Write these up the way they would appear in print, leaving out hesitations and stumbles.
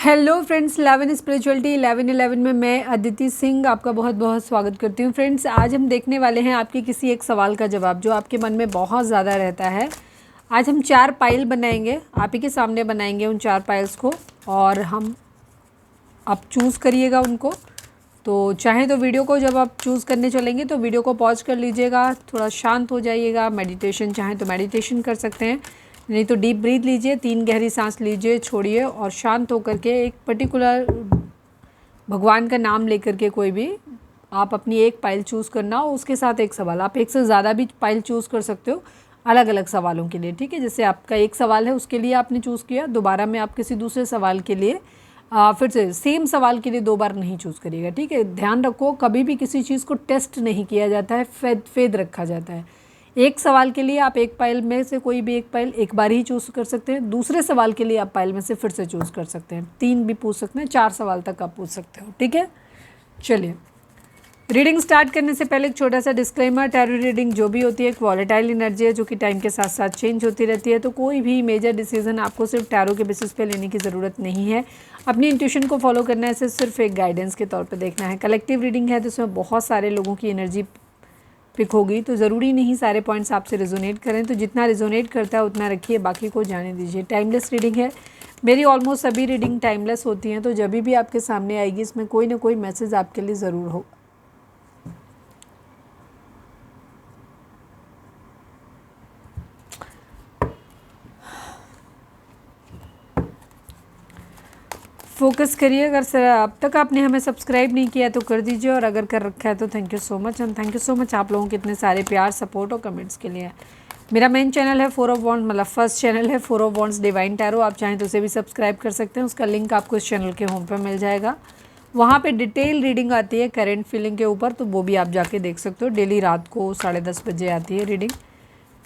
Hello friends, 11 spirituality 11 में मैं अदिति सिंह आपका बहुत बहुत स्वागत करती हूँ। फ्रेंड्स, आज हम देखने वाले हैं आपके किसी एक सवाल का जवाब जो आपके मन में बहुत ज़्यादा रहता है। आज हम 4 पाइल बनाएंगे, आप ही के सामने बनाएंगे उन 4 पाइल्स को, और हम आप चूज़ करिएगा उनको। तो चाहें तो वीडियो को जब आप चूज़ करने चलेंगे तो वीडियो को पॉज कर लीजिएगा, थोड़ा शांत हो जाइएगा। मेडिटेशन चाहें तो मेडिटेशन कर सकते हैं, नहीं तो डीप ब्रीथ लीजिए, 3 गहरी सांस लीजिए, छोड़िए और शांत होकर के एक पर्टिकुलर भगवान का नाम लेकर के कोई भी आप अपनी एक पाइल चूज़ करना हो, उसके साथ एक सवाल। आप एक से ज़्यादा भी पाइल चूज़ कर सकते हो अलग अलग सवालों के लिए, ठीक है। जैसे आपका एक सवाल है उसके लिए आपने चूज़ किया, दोबारा में आप किसी दूसरे सवाल के लिए फिर से सेम सवाल के लिए 2 बार नहीं चूज़ करिएगा, ठीक है। ध्यान रखो, कभी भी किसी चीज़ को टेस्ट नहीं किया जाता है, फेद रखा जाता है। एक सवाल के लिए आप एक पाइल में से कोई भी एक पाइल एक बार ही चूज़ कर सकते हैं, दूसरे सवाल के लिए आप पाइल में से फिर से चूज़ कर सकते हैं, 3 भी पूछ सकते हैं, 4 सवाल तक आप पूछ सकते हो, ठीक है। चलिए, रीडिंग स्टार्ट करने से पहले एक छोटा सा डिस्क्लेमर। टैरो रीडिंग जो भी होती है एक वॉलेटाइल एनर्जी है जो कि टाइम के साथ साथ चेंज होती रहती है, तो कोई भी मेजर डिसीजन आपको सिर्फ टैरो के बेसिस पे लेने की ज़रूरत नहीं है। अपनी इंट्यूशन को फॉलो करना है, इसे सिर्फ एक गाइडेंस के तौर पे देखना है। कलेक्टिव रीडिंग है तो इसमें बहुत सारे लोगों की एनर्जी पिक होगी, तो ज़रूरी नहीं सारे पॉइंट्स आपसे रिजोनेट करें, तो जितना रिजोनेट करता है उतना रखिए, बाकी को जाने दीजिए। टाइमलेस रीडिंग है, मेरी ऑलमोस्ट सभी रीडिंग टाइमलेस होती हैं, तो जब भी आपके सामने आएगी इसमें कोई ना कोई मैसेज आपके लिए ज़रूर हो। फोकस करिए। अगर सर अब तक आपने हमें सब्सक्राइब नहीं किया तो कर दीजिए, और अगर कर रखा है तो thank you so much, and thank you so much आप लोगों के इतने सारे प्यार, सपोर्ट और कमेंट्स के लिए। मेरा मेन चैनल है 4 ऑफ वॉन्ड्स, मतलब फर्स्ट चैनल है 4 ऑफ वॉन्ड्स डिवाइन टैरो। आप चाहें तो उसे भी सब्सक्राइब कर सकते हैं, उसका लिंक आपको इस चैनल के होम पर मिल जाएगा। वहाँ पे डिटेल रीडिंग आती है करेंट फीलिंग के ऊपर, तो वो भी आप जाके देख सकते हो। डेली रात को 10:30 बजे आती है reading.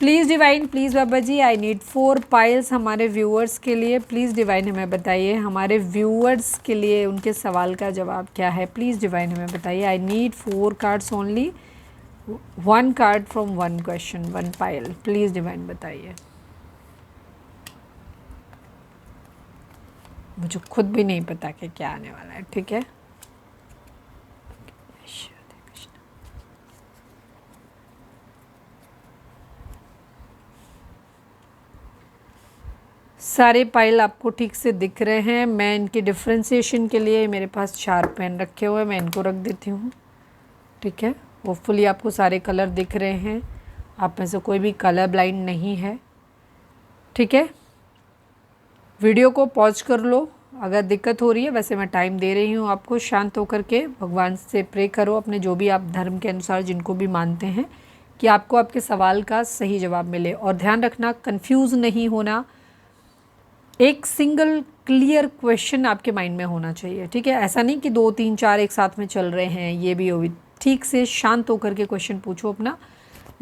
Please divine, please Baba ji, I need 4 piles हमारे व्यूअर्स के लिए। प्लीज़ डिवाइन हमें बताइए हमारे व्यूअर्स के लिए उनके सवाल का जवाब क्या है। प्लीज़ डिवाइन हमें बताइए। आई need 4 cards only, 1 card from 1 question, 1 pile. Please divine बताइए। मुझे खुद भी नहीं पता कि क्या आने वाला है, ठीक है। सारे पाइल आपको ठीक से दिख रहे हैं। मैं इनकी डिफ्रेंसिएशन के लिए मेरे पास 4 पेन रखे हुए हैं, मैं इनको रख देती हूँ, ठीक है। होपफुली आपको सारे कलर दिख रहे हैं, आप में से कोई भी कलर ब्लाइंड नहीं है, ठीक है। वीडियो को पॉज कर लो अगर दिक्कत हो रही है। वैसे मैं टाइम दे रही हूँ आपको, शांत होकर के भगवान से प्रे करो, अपने जो भी आप धर्म के अनुसार जिनको भी मानते हैं, कि आपको आपके सवाल का सही जवाब मिले। और ध्यान रखना, कंफ्यूज नहीं होना, एक सिंगल क्लियर क्वेश्चन आपके माइंड में होना चाहिए, ठीक है। ऐसा नहीं कि 2 3 4 एक साथ में चल रहे हैं, ये भी हो भी। ठीक से शांत होकर के क्वेश्चन पूछो, अपना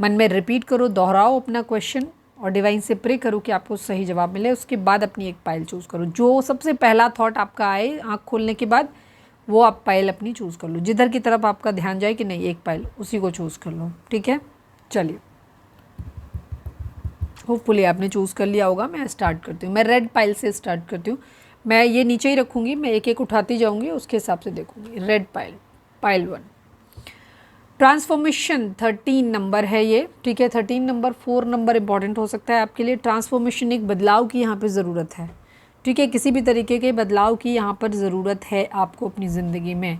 मन में रिपीट करो, दोहराओ अपना क्वेश्चन, और डिवाइन से प्रे करो कि आपको सही जवाब मिले। उसके बाद अपनी एक पाइल चूज़ करो, जो सबसे पहला थॉट आपका आए आँख खोलने के बाद, वो आप पाइल अपनी चूज़ कर लो। जिधर की तरफ आपका ध्यान जाए कि नहीं एक पाइल, उसी को चूज़ कर लो, ठीक है। चलिए, होपफुली आपने चूज़ कर लिया होगा। मैं स्टार्ट करती हूँ, मैं रेड पाइल से स्टार्ट करती हूँ। मैं ये नीचे ही रखूँगी, मैं एक एक उठाती जाऊँगी, उसके हिसाब से देखूँगी। Red pile, pile 1, transformation 13 number है ये, ठीक है। 13 नंबर, 4 नंबर इंपॉर्टेंट हो सकता है आपके लिए। ट्रांसफॉर्मेशन, एक बदलाव की यहाँ पे ज़रूरत है, ठीक है। किसी भी तरीके के बदलाव की यहाँ पर ज़रूरत है आपको अपनी ज़िंदगी में,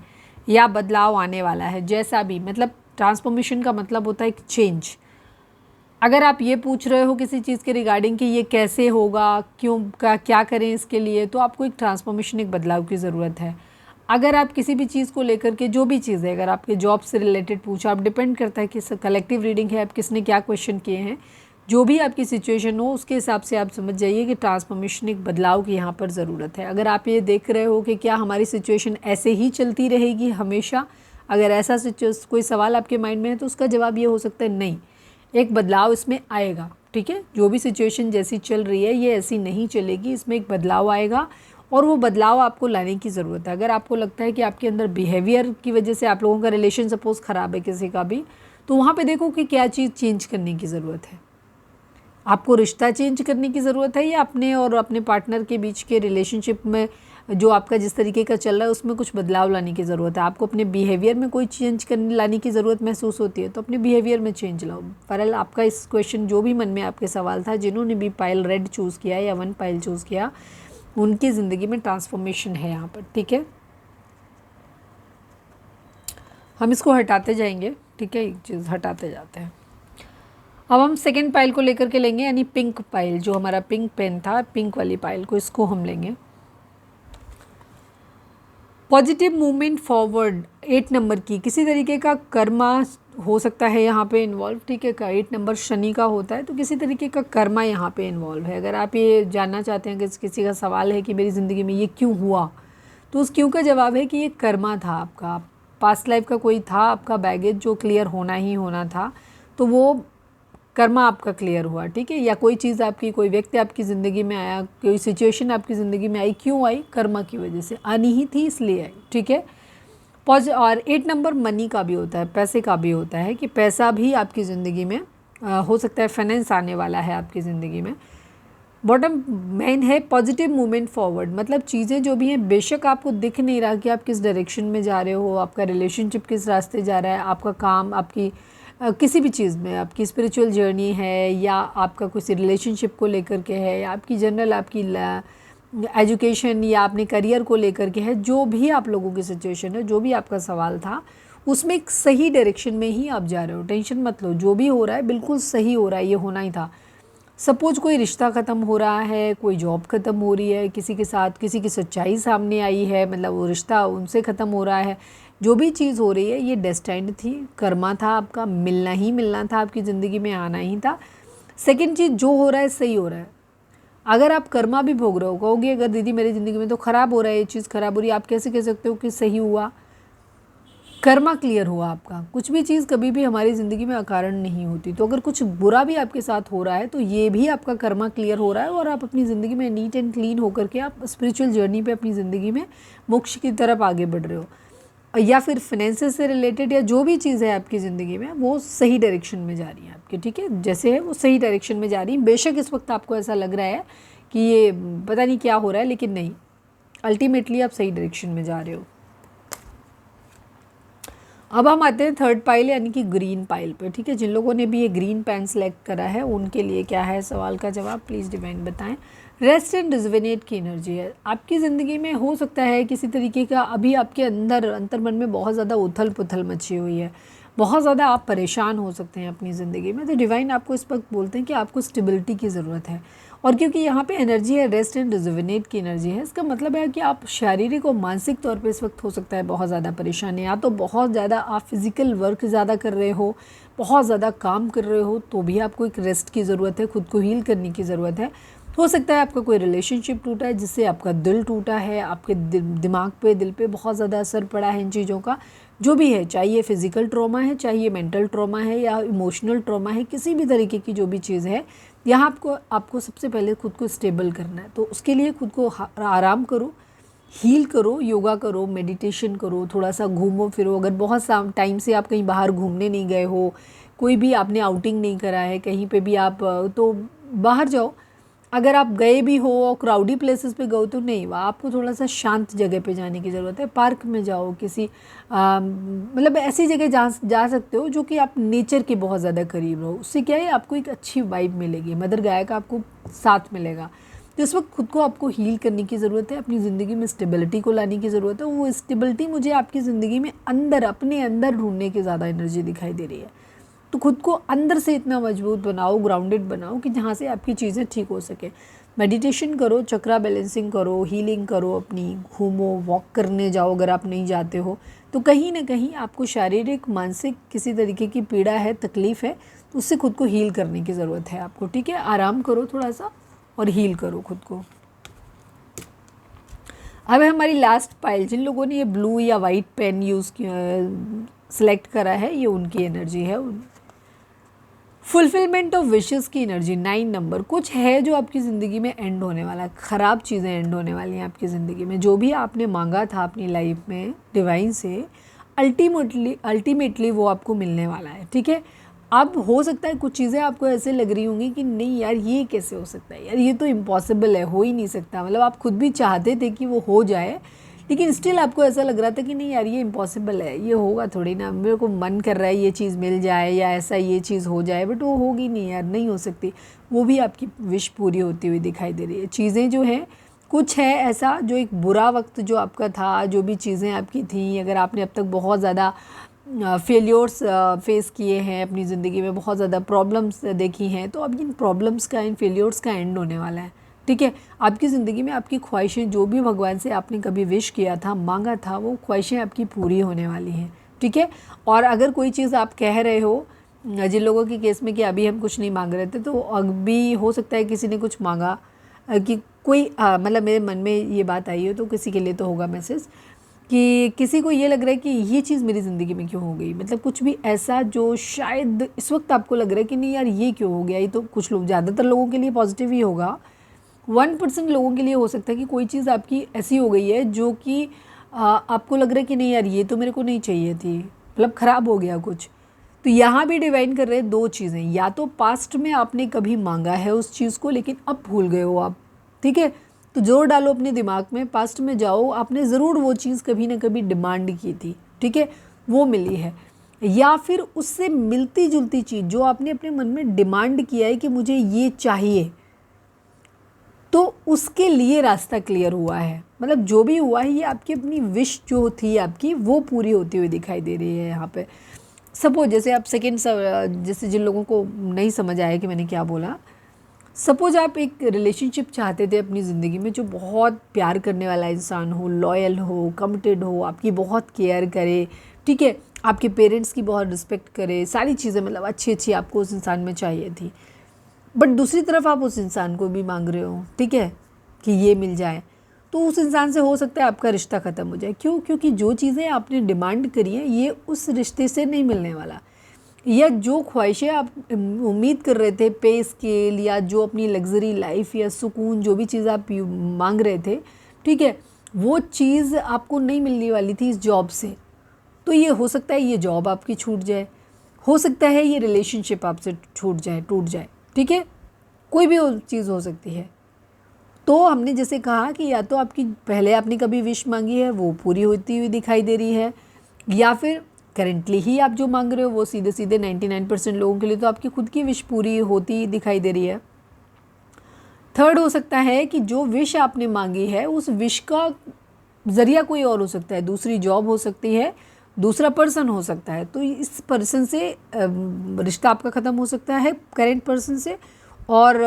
या बदलाव आने वाला है जैसा भी। मतलब ट्रांसफॉर्मेशन का मतलब होता है एक चेंज। अगर आप ये पूछ रहे हो किसी चीज़ के रिगार्डिंग कि ये कैसे होगा, क्यों, क्या करें इसके लिए, तो आपको एक ट्रांसफॉर्मेशन, एक बदलाव की ज़रूरत है। अगर आप किसी भी चीज़ को लेकर के, जो भी चीज़ है, अगर आपके जॉब से रिलेटेड पूछा, आप डिपेंड करता है कि कलेक्टिव रीडिंग है, आप किसने क्या क्वेश्चन किए हैं, जो भी आपकी सिचुएशन हो उसके हिसाब से आप समझ जाइए कि ट्रांसफॉर्मेशन, एक बदलाव की यहाँ पर ज़रूरत है। अगर आप ये देख रहे हो कि क्या हमारी सिचुएशन ऐसे ही चलती रहेगी हमेशा, अगर ऐसा कोई सवाल आपके माइंड में है, तो उसका जवाब ये हो सकता है नहीं, एक बदलाव इसमें आएगा, ठीक है। जो भी सिचुएशन जैसी चल रही है ये ऐसी नहीं चलेगी, इसमें एक बदलाव आएगा, और वो बदलाव आपको लाने की ज़रूरत है। अगर आपको लगता है कि आपके अंदर बिहेवियर की वजह से आप लोगों का रिलेशन सपोज़ ख़राब है किसी का भी, तो वहाँ पे देखो कि क्या चीज़ चेंज करने की ज़रूरत है। आपको रिश्ता चेंज करने की ज़रूरत है, या अपने और अपने पार्टनर के बीच के रिलेशनशिप में जो आपका जिस तरीके का चल रहा है उसमें कुछ बदलाव लाने की ज़रूरत है। आपको अपने बिहेवियर में कोई चेंज करने लाने की ज़रूरत महसूस होती है तो अपने बिहेवियर में चेंज लाओ। बहरहाल आपका इस क्वेश्चन जो भी मन में आपके सवाल था, जिन्होंने भी पाइल रेड चूज़ किया या 1 पाइल चूज़ किया, उनकी ज़िंदगी में ट्रांसफॉर्मेशन है यहाँ पर। ठीक है, हम इसको हटाते जाएंगे। ठीक है, एक चीज़ हटाते जाते हैं। अब हम सेकेंड पाइल को लेकर के लेंगे, यानी पिंक पाइल, जो हमारा पिंक पेन था, पिंक वाली पाइल को, इसको हम लेंगे। पॉजिटिव मूवमेंट फॉरवर्ड 8 नंबर की, किसी तरीके का कर्मा हो सकता है यहाँ पे इन्वॉल्व। ठीक है, 8 नंबर शनि का होता है, तो किसी तरीके का कर्मा यहाँ पे इन्वॉल्व है। अगर आप ये जानना चाहते हैं कि किसी का सवाल है कि मेरी ज़िंदगी में ये क्यों हुआ, तो उस क्यों का जवाब है कि ये कर्मा था आपका, पास्ट लाइफ का कोई था आपका बैगेज जो क्लियर होना ही होना था, तो वो कर्मा आपका क्लियर हुआ। ठीक है, या कोई चीज़ आपकी, कोई व्यक्ति आपकी ज़िंदगी में आया, कोई सिचुएशन आपकी ज़िंदगी में आई, क्यों आई? कर्मा की वजह से आनी ही थी, इसलिए आई। ठीक है, और 8 नंबर मनी का भी होता है, पैसे का भी होता है कि पैसा भी आपकी ज़िंदगी में हो सकता है, फाइनेंस आने वाला है आपकी ज़िंदगी में। बॉटम मेन है पॉजिटिव मूवमेंट फॉरवर्ड, मतलब चीज़ें जो भी हैं, बेशक आपको दिख नहीं रहा कि आप किस डायरेक्शन में जा रहे हो, आपका रिलेशनशिप किस रास्ते जा रहा है, आपका काम, आपकी किसी भी चीज़ में आपकी स्पिरिचुअल जर्नी है, या आपका किसी रिलेशनशिप को लेकर के है, या आपकी जनरल आपकी एजुकेशन या अपने करियर को लेकर के है, जो भी आप लोगों की सिचुएशन है, जो भी आपका सवाल था, उसमें एक सही डायरेक्शन में ही आप जा रहे हो। टेंशन मत लो, जो भी हो रहा है बिल्कुल सही हो रहा है, ये होना ही था। सपोज कोई रिश्ता ख़त्म हो रहा है, कोई जॉब ख़त्म हो रही है, किसी के साथ किसी की सच्चाई सामने आई है, मतलब वो रिश्ता उनसे ख़त्म हो रहा है, जो भी चीज़ हो रही है ये डेस्टाइन्ड थी, कर्मा था आपका, मिलना ही मिलना था, आपकी ज़िंदगी में आना ही था। सेकंड चीज़, जो हो रहा है सही हो रहा है। अगर आप कर्मा भी भोग रहे हो, कहोगे अगर दीदी मेरी ज़िंदगी में तो ख़राब हो रहा है, ये चीज़ ख़राब हो रही है, आप कैसे कह सकते हो कि सही हुआ? कर्मा क्लियर हुआ आपका। कुछ भी चीज़ कभी भी हमारी ज़िंदगी में अकारण नहीं होती, तो अगर कुछ बुरा भी आपके साथ हो रहा है तो ये भी आपका कर्मा क्लियर हो रहा है, और आप अपनी ज़िंदगी में नीट एंड क्लीन होकर के आप स्पिरिचुअल जर्नी पे अपनी ज़िंदगी में मोक्ष की तरफ आगे बढ़ रहे हो, या फिर फाइनेंसेस से रिलेटेड या जो भी चीज़ है आपकी ज़िंदगी में वो सही डायरेक्शन में जा रही है आपकी। ठीक है, जैसे है वो सही डायरेक्शन में जा रही है। बेशक इस वक्त आपको ऐसा लग रहा है कि ये पता नहीं क्या हो रहा है, लेकिन नहीं, अल्टीमेटली आप सही डायरेक्शन में जा रहे हो। अब हम आते हैं थर्ड पाइल यानी कि ग्रीन पाइल पे। ठीक है, जिन लोगों ने भी ये ग्रीन पेन सेलेक्ट करा है उनके लिए क्या है सवाल का जवाब, प्लीज़ डिवाइन बताएं। रेस्ट एंड रिजुवेनेट की एनर्जी है आपकी ज़िंदगी में। हो सकता है किसी तरीके का अभी आपके अंतर मन में बहुत ज़्यादा उथल पुथल मची हुई है, बहुत ज़्यादा आप परेशान हो सकते हैं अपनी ज़िंदगी में, तो डिवाइन आपको इस वक्त बोलते हैं कि आपको स्टेबिलिटी की ज़रूरत है। और क्योंकि यहाँ पे एनर्जी है रेस्ट एंड रिजुवेनेट की एनर्जी है, इसका मतलब है कि आप शारीरिक और मानसिक तौर पे इस वक्त हो सकता है बहुत ज़्यादा परेशान है, या तो बहुत ज़्यादा आप फिज़िकल वर्क ज़्यादा कर रहे हो, बहुत ज़्यादा काम कर रहे हो, तो भी आपको एक रेस्ट की ज़रूरत है, खुद को हील करने की ज़रूरत है। हो सकता है आपका कोई रिलेशनशिप टूटा है जिससे आपका दिल टूटा है, आपके दिमाग पे, दिल पे बहुत ज़्यादा असर पड़ा है इन चीज़ों का, जो भी है, चाहे ये फिज़िकल ट्रॉमा है, चाहे ये मेंटल ट्रॉमा है या इमोशनल ट्रॉमा है, किसी भी तरीके की जो भी चीज़ है, यहाँ आपको सबसे पहले खुद को स्टेबल करना है। तो उसके लिए खुद को आराम करो, हील करो, योगा करो, मेडिटेशन करो, थोड़ा सा घूमो फिरो। अगर बहुत टाइम से आप कहीं बाहर घूमने नहीं गए हो, कोई भी आपने आउटिंग नहीं करा है कहीं पे भी, आप तो बाहर जाओ। अगर आप गए भी हो और क्राउडी प्लेसेस पे गए तो नहीं, वहाँ आपको थोड़ा सा शांत जगह पे जाने की ज़रूरत है। पार्क में जाओ, किसी मतलब ऐसी जगह जा सकते हो जो कि आप नेचर के बहुत ज़्यादा करीब रहो। उससे क्या है, आपको एक अच्छी वाइब मिलेगी, मदर गाय का आपको साथ मिलेगा। तो इस वक्त खुद को आपको हील करने की ज़रूरत है, अपनी ज़िंदगी में स्टेबिलिटी को लाने की ज़रूरत है। वो स्टेबिलिटी मुझे आपकी ज़िंदगी में अंदर, अपने अंदर ढूंढने की ज़्यादा एनर्जी दिखाई दे रही है। तो खुद को अंदर से इतना मजबूत बनाओ, ग्राउंडेड बनाओ कि जहाँ से आपकी चीज़ें ठीक हो सके। मेडिटेशन करो, चक्रा बैलेंसिंग करो, हीलिंग करो अपनी, घूमो, वॉक करने जाओ अगर आप नहीं जाते हो तो। कहीं ना कहीं आपको शारीरिक मानसिक किसी तरीके की पीड़ा है, तकलीफ़ है, तो उससे खुद को हील करने की ज़रूरत है आपको। ठीक है, आराम करो थोड़ा सा और हील करो खुद को। अब है हमारी लास्ट पाइल। जिन लोगों ने ये ब्लू या वाइट पेन यूज़ सेलेक्ट करा है, ये उनकी एनर्जी है। फुलफिलमेंट ऑफ विशेस की एनर्जी 9 नंबर। कुछ है जो आपकी ज़िंदगी में एंड होने वाला है, ख़राब चीज़ें एंड होने वाली हैं आपकी ज़िंदगी में। जो भी आपने मांगा था अपनी लाइफ में डिवाइन से, अल्टीमेटली वो आपको मिलने वाला है। ठीक है, अब हो सकता है कुछ चीज़ें आपको ऐसे लग रही होंगी कि नहीं यार ये कैसे हो सकता है, यार ये तो इम्पॉसिबल है, हो ही नहीं सकता। मतलब आप खुद भी चाहते थे कि वो हो जाए, लेकिन स्टिल आपको ऐसा लग रहा था कि नहीं यार ये इम्पॉसिबल है, ये होगा थोड़ी ना, मेरे को मन कर रहा है ये चीज़ मिल जाए या ऐसा ये चीज़ हो जाए, बट वो होगी नहीं यार, नहीं हो सकती। वो भी आपकी विश पूरी होती हुई दिखाई दे रही है। चीज़ें जो हैं, कुछ है ऐसा जो एक बुरा वक्त जो आपका था, जो भी चीज़ें आपकी थी, अगर आपने अब तक बहुत ज़्यादा फेलियोर्स फेस किए हैं अपनी ज़िंदगी में, बहुत ज़्यादा प्रॉब्लम्स देखी हैं, तो अब इन प्रॉब्लम्स का, इन फेलियोर्स का एंड होने वाला है। ठीक है, आपकी ज़िंदगी में आपकी ख्वाहिशें, जो भी भगवान से आपने कभी विश किया था, मांगा था, वो ख्वाहिशें आपकी पूरी होने वाली हैं। ठीक है, और अगर कोई चीज़ आप कह रहे हो, जिन लोगों के केस में कि अभी हम कुछ नहीं मांग रहे थे, तो अभी हो सकता है किसी ने कुछ मांगा, कि कोई मतलब मेरे मन में ये बात आई हो, तो किसी के लिए तो होगा मैसेज कि किसी को ये लग रहा है कि ये चीज़ मेरी ज़िंदगी में क्यों हो गई। मतलब कुछ भी ऐसा जो शायद इस वक्त आपको लग रहा है कि नहीं यार ये क्यों हो गया। ये तो कुछ लोग, ज़्यादातर लोगों के लिए पॉजिटिव ही होगा, 1% लोगों के लिए हो सकता है कि कोई चीज़ आपकी ऐसी हो गई है जो कि आपको लग रहा है कि नहीं यार ये तो मेरे को नहीं चाहिए थी, मतलब ख़राब हो गया कुछ। तो यहाँ भी डिवाइन कर रहे हैं दो चीज़ें, या तो पास्ट में आपने कभी मांगा है उस चीज़ को लेकिन अब भूल गए हो आप। ठीक है, तो जोर डालो अपने दिमाग में, पास्ट में जाओ, आपने ज़रूर वो चीज़ कभी ना कभी डिमांड की थी। ठीक है, वो मिली है, या फिर उससे मिलती जुलती चीज़ जो आपने अपने मन में डिमांड किया है कि मुझे ये चाहिए, तो उसके लिए रास्ता क्लियर हुआ है। मतलब जो भी हुआ है, ये आपकी अपनी विश जो थी आपकी, वो पूरी होती हुई दिखाई दे रही है यहाँ पे। सपोज जैसे आप जैसे जिन लोगों को नहीं समझ आया कि मैंने क्या बोला, सपोज आप एक रिलेशनशिप चाहते थे अपनी ज़िंदगी में, जो बहुत प्यार करने वाला इंसान हो, लॉयल हो, कमिटेड हो, आपकी बहुत केयर करे, ठीक है, आपके पेरेंट्स की बहुत रिस्पेक्ट करे, सारी चीज़ें मतलब अच्छी अच्छी आपको उस इंसान में चाहिए थी। बट दूसरी तरफ आप उस इंसान को भी मांग रहे हो, ठीक है, कि ये मिल जाए, तो उस इंसान से हो सकता है आपका रिश्ता ख़त्म हो जाए। क्यों? क्योंकि जो चीज़ें आपने डिमांड करी हैं, ये उस रिश्ते से नहीं मिलने वाला। या जो ख्वाहिशें आप उम्मीद कर रहे थे, पे स्केल या जो अपनी लग्जरी लाइफ या सुकून, जो भी चीज़ आप मांग रहे थे, ठीक है, वो चीज़ आपको नहीं मिलने वाली थी इस जॉब से। तो ये हो सकता है ये जॉब आपकी छूट जाए, हो सकता है ये रिलेशनशिप आपसे छूट जाए, टूट जाए। ठीक है, कोई भी चीज़ हो सकती है। तो हमने जैसे कहा कि या तो आपकी पहले आपने कभी विश मांगी है, वो पूरी होती हुई दिखाई दे रही है, या फिर करेंटली ही आप जो मांग रहे हो वो सीधे सीधे 99% लोगों के लिए तो आपकी खुद की विश पूरी होती दिखाई दे रही है। थर्ड हो सकता है कि जो विश आपने मांगी है, उस विश का ज़रिया कोई और हो सकता है, दूसरी जॉब हो सकती है, दूसरा पर्सन हो सकता है। तो इस पर्सन से रिश्ता आपका ख़त्म हो सकता है, करेंट पर्सन से, और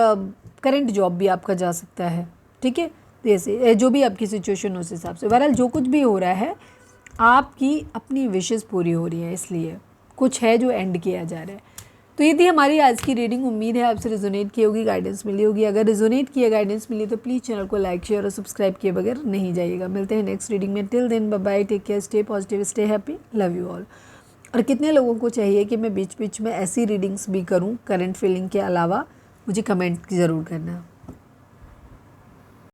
करेंट जॉब भी आपका जा सकता है। ठीक है, तो ऐसे जो भी आपकी सिचुएशन हो उस हिसाब से, बहरहाल जो कुछ भी हो रहा है, आपकी अपनी विशेस पूरी हो रही है, इसलिए कुछ है जो एंड किया जा रहा है। तो ये थी हमारी आज की रीडिंग। उम्मीद है आपसे रिजोनेट की होगी, गाइडेंस मिली होगी। अगर रिजोनेट किया, गाइडेंस मिली, तो प्लीज़ चैनल को लाइक, शेयर और सब्सक्राइब किए बगैर नहीं जाइएगा। मिलते हैं नेक्स्ट रीडिंग में। Till then bye bye, take care, stay positive, stay happy, love you all. और कितने लोगों को चाहिए कि मैं बीच बीच में ऐसी रीडिंग्स भी करूँ करंट फीलिंग के अलावा, मुझे कमेंट ज़रूर करना।